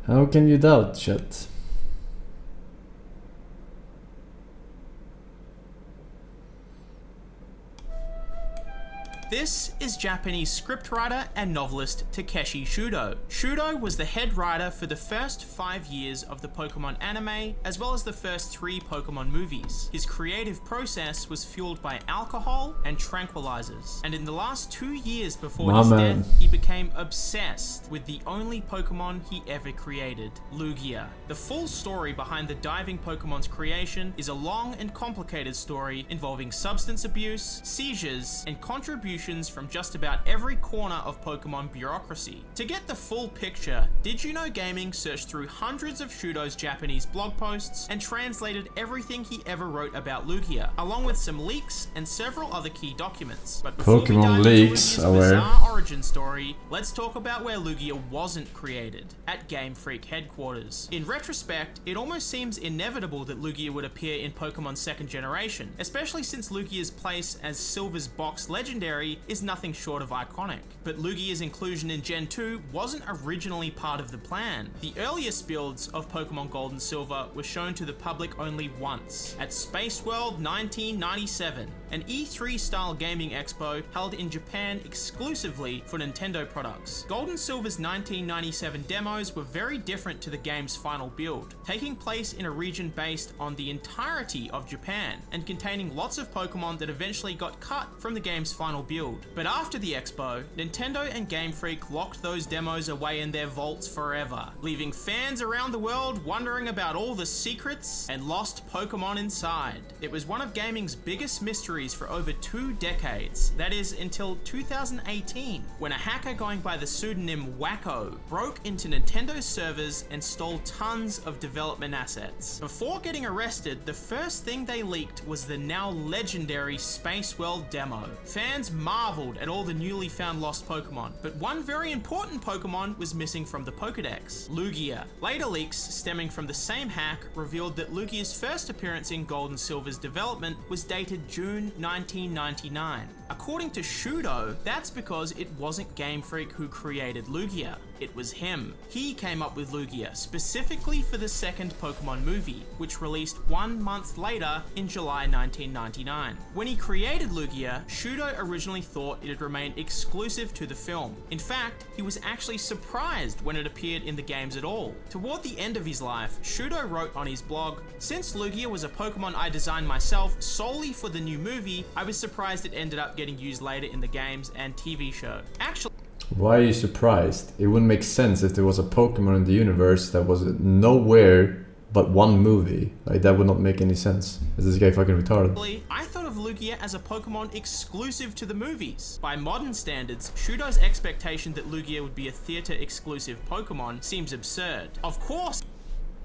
How can you doubt, chat? This is Japanese scriptwriter and novelist Takeshi Shudo. Shudo was the head writer for the first 5 years of the Pokemon anime, as well as the first 3 Pokemon movies. His creative process was fueled by alcohol and tranquilizers, and in the last 2 years before his death, he became obsessed with the only Pokemon he ever created, Lugia. The full story behind the diving Pokemon's creation is a long and complicated story involving substance abuse, seizures, and contributions from just about every corner of Pokemon bureaucracy. To get the full picture, Did You Know Gaming searched through hundreds of Shudo's Japanese blog posts and translated everything he ever wrote about Lugia, along with some leaks and several other key documents. But before we dive into Lugia's bizarre origin story, let's talk about where Lugia wasn't created, at Game Freak headquarters. In retrospect, it almost seems inevitable that Lugia would appear in Pokemon 2nd Generation, especially since Lugia's place as Silver's box legendary is nothing short of iconic. But Lugia's inclusion in Gen 2 wasn't originally part of the plan. The earliest builds of Pokemon Gold and Silver were shown to the public only once, at Space World 1997, an E3-style gaming expo held in Japan exclusively for Nintendo products. Gold and Silver's 1997 demos were very different to the game's final build, taking place in a region based on the entirety of Japan, and containing lots of Pokemon that eventually got cut from the game's final build. But after the expo, Nintendo and Game Freak locked those demos away in their vaults forever, leaving fans around the world wondering about all the secrets and lost Pokemon inside. It was one of gaming's biggest mysteries for over 2 decades, that is until 2018, when a hacker going by the pseudonym Wacko broke into Nintendo's servers and stole tons of development assets. Before getting arrested, the first thing they leaked was the now legendary Space World demo. Fans marveled at all the newly found lost Pokemon, but one very important Pokemon was missing from the Pokedex, Lugia. Later leaks stemming from the same hack revealed that Lugia's first appearance in Gold and Silver's development was dated June 1999. According to Shudo, that's because it wasn't Game Freak who created Lugia. It was him. He came up with Lugia specifically for the second Pokemon movie, which released 1 month later in July 1999. When he created Lugia, Shudo originally thought it'd remain exclusive to the film. In fact, he was actually surprised when it appeared in the games at all. Toward the end of his life, Shudo wrote on his blog, "Since Lugia was a Pokemon I designed myself solely for the new movie, I was surprised it ended up getting used later in the games and TV show." Actually, why are you surprised? It wouldn't make sense if there was a Pokemon in the universe that was nowhere but one movie. Like, that would not make any sense. Is this guy fucking retarded? I thought of Lugia as a Pokemon exclusive to the movies. By modern standards, Shudo's expectation that Lugia would be a theater-exclusive Pokemon seems absurd. Of course,